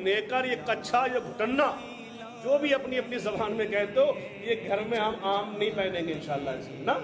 نیکر، یہ کچھا، یہ گھٹنا، جو بھی اپنی اپنی زبان میں کہتے ہو، یہ گھر میں ہم عام نہیں پہنیں گے انشاءاللہ نا۔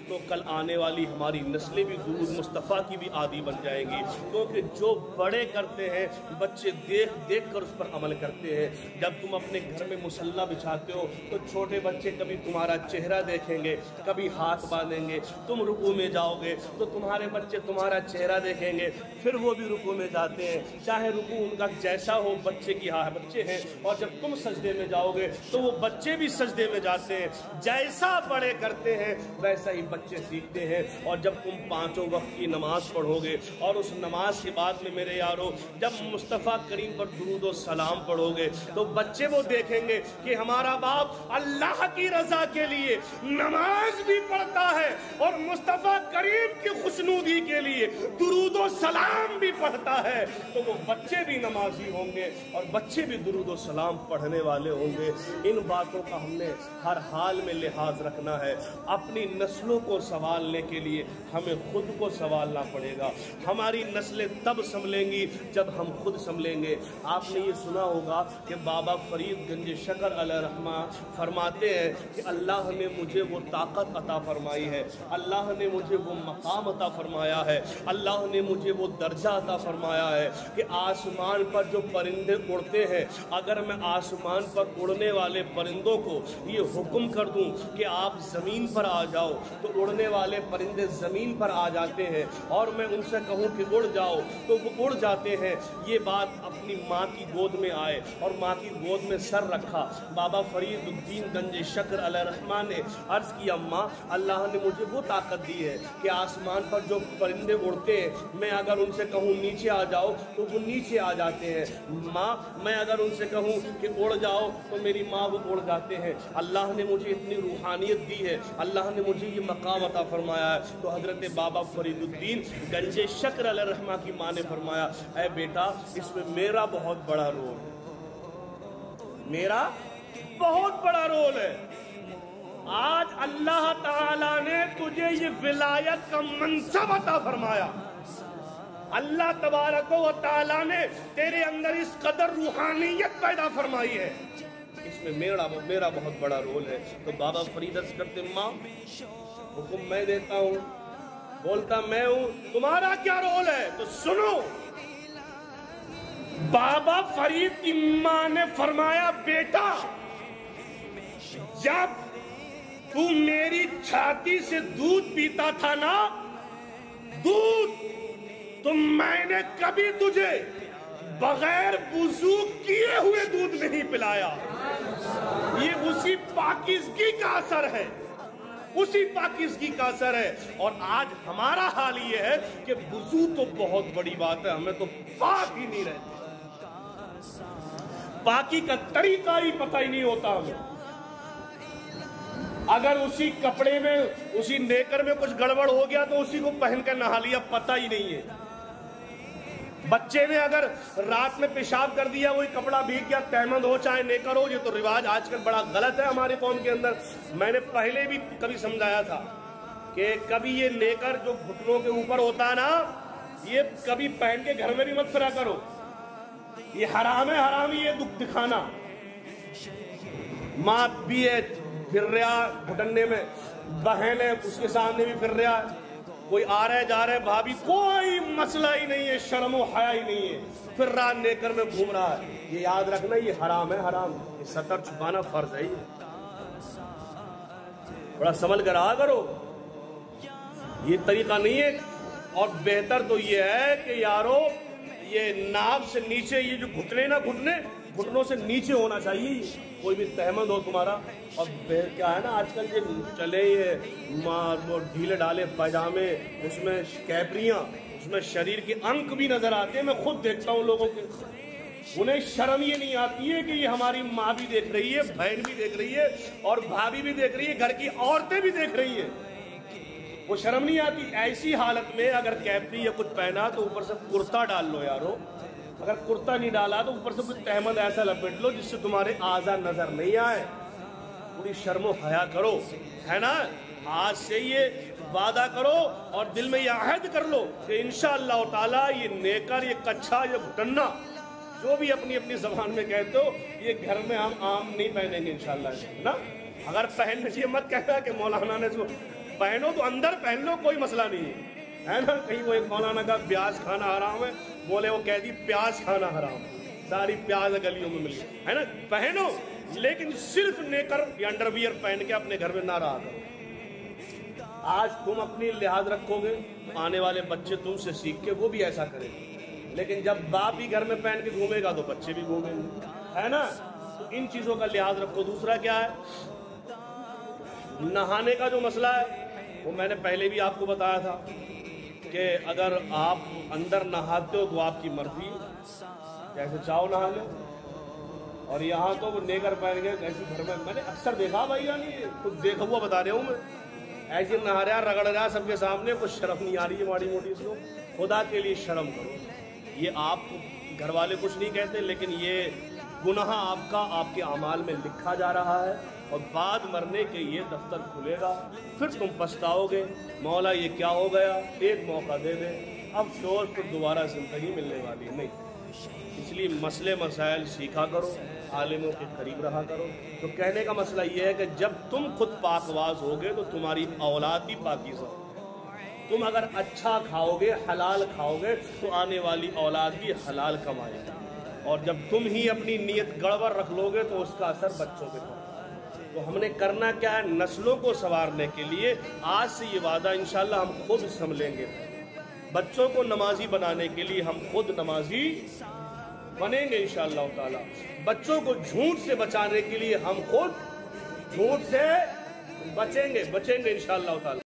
تو کل آنے والی ہماری نسلیں بھی درود مصطفیٰ کی بھی عادی بن جائیں گی، کیونکہ جو بڑے کرتے ہیں بچے دیکھ دیکھ کر اس پر عمل کرتے ہیں۔ جب تم اپنے گھر میں مصلی بچھاتے ہو تو چھوٹے بچے کبھی تمہارا چہرہ دیکھیں گے، کبھی ہاتھ باندھیں گے، تم رکوع میں جاؤ گے تو تمہارے بچے تمہارا چہرہ دیکھیں گے، پھر وہ بھی رکوع میں جاتے ہیں، چاہے رکوع ان کا جیسا ہو، بچے کی بچے ہیں، اور جب تم سجدے میں جاؤ گے تو وہ بچے بھی سجدے میں جاتے ہیں، جیسا بڑے کرتے ہیں ویسا ہی بچے سیکھتے ہیں۔ اور جب تم پانچوں وقت کی نماز پڑھو گے اور اس نماز کے بعد میں میرے یارو جب مصطفیٰ کریم پر درود و سلام پڑھو گے تو بچے وہ دیکھیں گے کہ ہمارا باپ اللہ کی رضا کے لیے نماز بھی پڑھتا ہے اور مصطفیٰ کریم کی خوشنودی کے لیے درود و سلام بھی پڑھتا ہے، تو وہ بچے بھی نمازی ہوں گے اور بچے بھی درود و سلام پڑھنے والے ہوں گے۔ ان باتوں کا ہم نے ہر حال میں لحاظ رکھنا ہے۔ اپنی نسلوں کو سنبھالنے کے لیے ہمیں خود کو سنبھالنا پڑے گا۔ ہماری نسلیں تب سنبھلیں گی جب ہم خود سنبھلیں گے۔ آپ نے یہ سنا ہوگا کہ بابا فرید گنج شکر علیہ رحمہ فرماتے ہیں کہ اللہ نے مجھے وہ طاقت عطا فرمائی ہے، اللہ نے مجھے وہ مقام عطا فرمایا ہے، اللہ نے مجھے وہ درجہ عطا فرمایا ہے کہ آسمان پر جو پرندے اڑتے ہیں، اگر میں آسمان پر اڑنے والے پرندوں کو یہ حکم کر دوں کہ آپ زمین پر آ جاؤ تو اڑنے والے پرندے زمین پر آ جاتے ہیں، اور میں ان سے کہوں کہ اڑ جاؤ تو وہ اڑ جاتے ہیں۔ یہ بات اپنی ماں کی گود میں آئے اور ماں کی گود میں سر رکھا، بابا فرید الدین گنج شکر علیہ رحمہ نے عرض کی اماں اللہ نے مجھے وہ طاقت دی ہے کہ آسمان پر جو پرندے اڑتے ہیں میں اگر ان سے کہوں نیچے آ جاؤ تو وہ نیچے آ جاتے ہیں، ماں میں اگر ان سے کہوں کہ اڑ جاؤ تو میری ماں وہ اڑ جاتے ہیں۔ اللہ نے مجھے اتنی روحانیت دی ہے، اللہ نے مجھے یہ مقام عطا فرمایا ہے۔ تو حضرت بابا فرید الدین گنج شکر علیہ رحمہ کی ماں نے فرمایا اے بیٹا اس میں میرا بہت بڑا رول ہے، میرا بہت بڑا رول ہے۔ آج اللہ تعالیٰ نے تجھے یہ ولایت کا منصب عطا فرمایا، اللہ تبارک و تعالیٰ نے تیرے اندر اس قدر روحانیت پیدا فرمائی ہے، اس میں میرا بہت بڑا رول ہے۔ تو بابا فرید عرض کرتے ماں حکم میں دیتا ہوں، بولتا میں ہوں، تمہارا کیا رول ہے؟ تو سنو، بابا فرید کی ماں نے فرمایا بیٹا جب تو میری چھاتی سے دودھ پیتا تھا نا دودھ، تو میں نے کبھی تجھے بغیر وضو کیے ہوئے دودھ نہیں پلایا۔ یہ اسی پاکیزگی کا اثر ہے، اسی پاکیزگی کا اثر ہے۔ اور آج ہمارا حال یہ ہے کہ وضو تو بہت بڑی بات ہے، ہمیں تو پاک ہی نہیں رہتے، پاکی کا طریقہ ہی پتہ ہی نہیں ہوتا ہمیں۔ اگر اسی کپڑے میں اسی نیکر میں کچھ گڑبڑ ہو گیا تو اسی کو پہن کر نہا لیا، پتہ ہی نہیں ہے۔ بچے نے اگر رات میں پیشاب کر دیا وہی کپڑا بھیگ گیا، تہمند ہو چاہے نیکر ہو، یہ تو رواج آج کل بڑا غلط ہے ہماری قوم کے اندر۔ میں نے پہلے بھی کبھی سمجھایا تھا کہ کبھی یہ نیکر جو گھٹنوں کے اوپر ہوتا ہے نا، یہ کبھی پہن کے گھر میں بھی مت پھرا کرو، یہ حرام ہے، حرام ہی یہ دکھانا۔ ماں بھی ہے پھر رہا گھٹنے میں، بہن ہے اس کے سامنے بھی پھر رہا، کوئی آ رہے جا رہے بھابھی، کوئی مسئلہ ہی نہیں ہے، شرم و حیا ہی نہیں ہے، پھر رات نیکر میں گھوم رہا ہے۔ یہ یاد رکھنا یہ حرام ہے، حرام، یہ ستر چھپانا فرض ہے، بڑا سنبھل کر آ کرو، یہ طریقہ نہیں ہے۔ اور بہتر تو یہ ہے کہ یارو یہ ناف سے نیچے یہ جو گھٹنے نا گھٹنوں سے نیچے ہونا چاہیے، کوئی بھی تہمند ہو تمہارا۔ اور کیا ہے نا آج کل یہ چلے یہ ڈھیلے ڈالے پاجامے، اس میں کیپریاں، اس میں شریر کے انک بھی نظر آتے ہیں، میں خود دیکھتا ہوں لوگوں کے، انہیں شرم یہ نہیں آتی ہے کہ یہ ہماری ماں بھی دیکھ رہی ہے، بہن بھی دیکھ رہی ہے اور بھابھی بھی دیکھ رہی ہے، گھر کی عورتیں بھی دیکھ رہی ہیں، وہ شرم نہیں آتی۔ ایسی حالت میں اگر کیپری یا کچھ پہنا تو اوپر سے کرتا ڈال لو یارو، اگر کرتا نہیں ڈالا تو اوپر سے کچھ تہمند ایسا لپیٹ لو جس سے تمہارے اعضاء نظر نہیں آئے، پوری شرم و حیا کرو، ہے نا۔ آج سے یہ وعدہ کرو اور دل میں یہ عہد کر لو کہ انشاءاللہ تعالی یہ نیکر، یہ کچھا، یہ گھٹنا جو بھی اپنی اپنی زبان میں کہتے ہو یہ گھر میں ہم عام نہیں پہنیں گے انشاءاللہ نا. اگر پہننے یہ مت کہنا کہ مولانا نے جو پہنو تو اندر پہن لو, کوئی مسئلہ نہیں ہے نا. کہیں وہ ایک مولانا کا پیاز کھانا حرام ہے, بولے وہ کہہ دی پیاز کھانا حرام, ساری پیاز گلیوں میں ملی ہے نا. پہنو لیکن صرف نیکر یا انڈر ویئر پہن کے اپنے گھر میں نہ رہا کرو. آج تم اپنی لحاظ رکھو گے, آنے والے بچے تم سے سیکھ کے وہ بھی ایسا کریں گے. لیکن جب باپ ہی گھر میں پہن کے گھومے گا تو بچے بھی گھومیں گے, ہے نا. تو ان چیزوں کا لحاظ رکھو. دوسرا کیا ہے, نہانے کا جو مسئلہ ہے وہ میں نے پہلے بھی آپ کو بتایا تھا کہ اگر آپ اندر نہاتے ہو تو آپ کی مرضی, جیسے چاہو نہا لو. اور یہاں تو وہ نیکر پہن گئے ایسے گھر میں نے اکثر دیکھا بھائی, یعنی خود دیکھا ہوا بتا رہا ہوں میں, ایسے نہا رہا رگڑ رہا سب کے سامنے, کچھ شرم نہیں آ رہی ہے ماڑی موٹی سے. خدا کے لیے شرم کرو. یہ آپ گھر والے کچھ نہیں کہتے, لیکن یہ گناہ آپ کا آپ کے اعمال میں لکھا جا رہا ہے, اور بعد مرنے کے یہ دفتر کھلے گا. پھر تم پچھتاؤ گے, مولا یہ کیا ہو گیا, ایک موقع دے دے, افسوس پھر دوبارہ زندگی ملنے والی نہیں. اس لیے مسئلے مسائل سیکھا کرو, عالموں کے قریب رہا کرو. تو کہنے کا مسئلہ یہ ہے کہ جب تم خود پاکواز ہوگے تو تمہاری اولاد بھی پاکیزہ. تم اگر اچھا کھاؤ گے, حلال کھاؤ گے, تو آنے والی اولاد بھی حلال کمائے گی. اور جب تم ہی اپنی نیت گڑبڑ رکھ لو گے تو اس کا اثر بچوں پہ پڑے. تو ہم نے کرنا کیا ہے, نسلوں کو سنوارنے کے لیے آج سے یہ وعدہ انشاءاللہ ہم خود سنبھلیں گے. بچوں کو نمازی بنانے کے لیے ہم خود نمازی بنیں گے انشاءاللہ تعالی. بچوں کو جھوٹ سے بچانے کے لیے ہم خود جھوٹ سے بچیں گے انشاءاللہ تعالی.